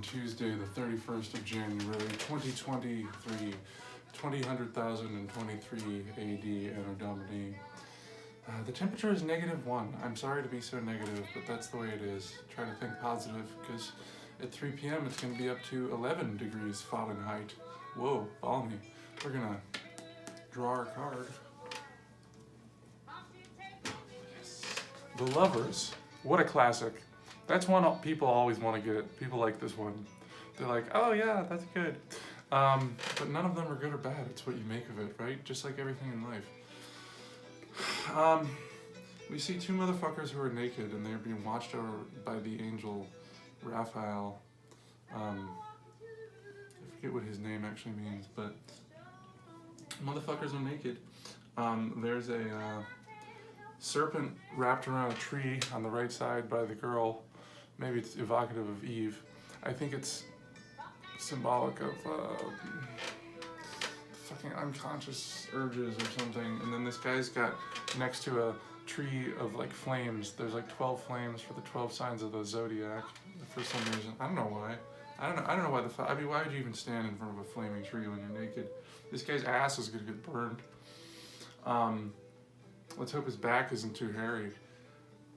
Tuesday, the 31st of January, 2023, 20,023 AD Anno Domini. The temperature is -1. I'm sorry to be so negative, but that's the way it is. Try to think positive, because at 3 p.m. it's going to be up to 11 degrees Fahrenheit. Whoa, balmy. We're going to draw our card. Yes. The Lovers. What a classic. That's one people always want to get. People like this one. They're like, oh yeah, that's good. But none of them are good or bad. It's what you make of it, right? Just like everything in life. We see two motherfuckers who are naked and they're being watched over by the angel Raphael. I forget what his name actually means, but motherfuckers are naked. There's a serpent wrapped around a tree on the right side by the girl. Maybe it's evocative of Eve. I think it's symbolic of fucking unconscious urges or something. And then this guy's got next to a tree of like flames. There's like 12 flames for the 12 signs of the zodiac for some reason. I don't know why. I don't know why I mean, why would you even stand in front of a flaming tree when you're naked? This guy's ass is gonna get burned. Let's hope his back isn't too hairy.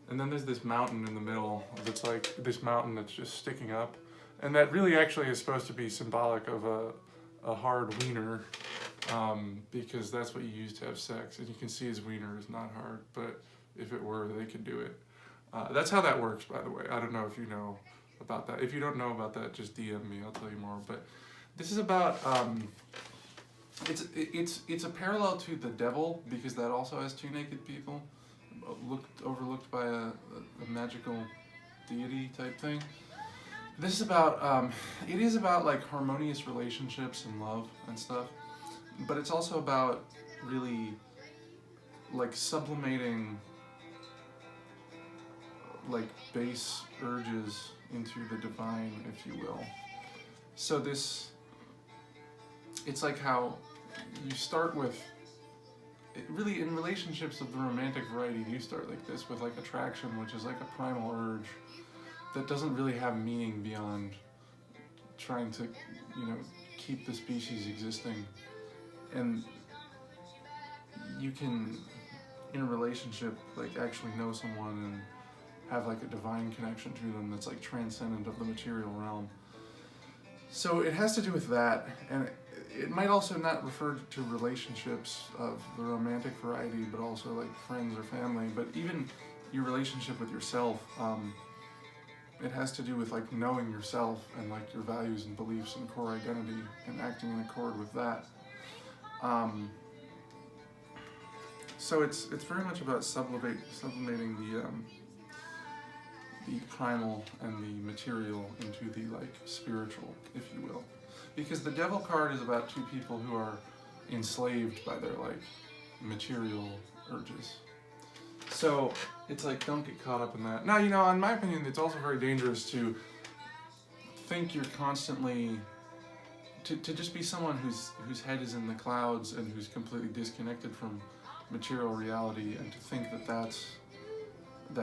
And then there's this mountain in the middle that's like this mountain that's just sticking up. And that really actually is supposed to be symbolic of a hard wiener, because that's what you use to have sex. And you can see his wiener is not hard, but if it were, they could do it. That's how that works, by the way. I don't know if you know about that. If you don't know about that, just DM me, I'll tell you more. But this is about, it's a parallel to the devil, because that also has two naked people, overlooked by a magical deity type thing. This is about, it is about like harmonious relationships and love and stuff, but it's also about really like sublimating like base urges into the divine, if you will. So it's like how you start with, really in relationships of the romantic variety, you start like this with like attraction, which is like a primal urge that doesn't really have meaning beyond trying to, keep the species existing. And you can, in a relationship, like actually know someone and have like a divine connection to them that's like transcendent of the material realm. So it has to do with that, and it might also not refer to relationships of the romantic variety, but also like friends or family, but even your relationship with yourself. It has to do with like knowing yourself and like your values and beliefs and core identity and acting in accord with that. So it's very much about sublimating the primal and the material into the like spiritual, if you will. Because the devil card is about two people who are enslaved by their like material urges. So it's like, don't get caught up in that. Now, in my opinion, it's also very dangerous to think you're constantly, to just be someone whose head is in the clouds and who's completely disconnected from material reality, and to think that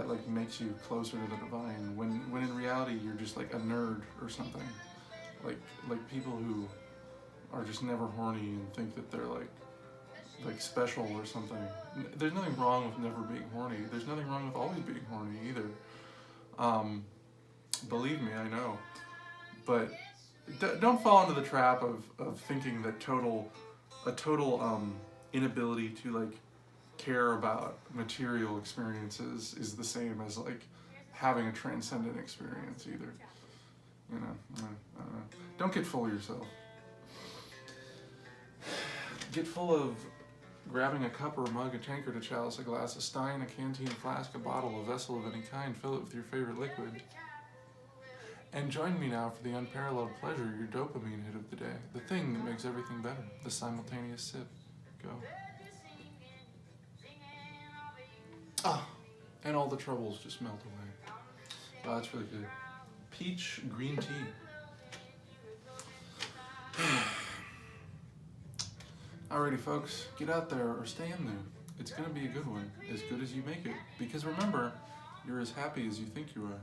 like makes you closer to the divine, when in reality you're just like a nerd or something. Like people who are just never horny and think that they're like special or something. There's nothing wrong with never being horny. There's nothing wrong with always being horny either. Believe me, I know. But don't fall into the trap of thinking that a total inability to like care about material experiences is the same as like having a transcendent experience either. Don't get full of yourself. Get full of grabbing a cup or a mug, a tankard, a chalice, a glass, a stein, a canteen, a flask, a bottle, a vessel of any kind. Fill it with your favorite liquid. And join me now for the unparalleled pleasure, your dopamine hit of the day. The thing that makes everything better. The simultaneous sip. Go. And all the troubles just melt away. Wow, that's really good. Peach green tea. Alrighty folks, get out there or stay in there. It's gonna be a good one, as good as you make it. Because remember, you're as happy as you think you are.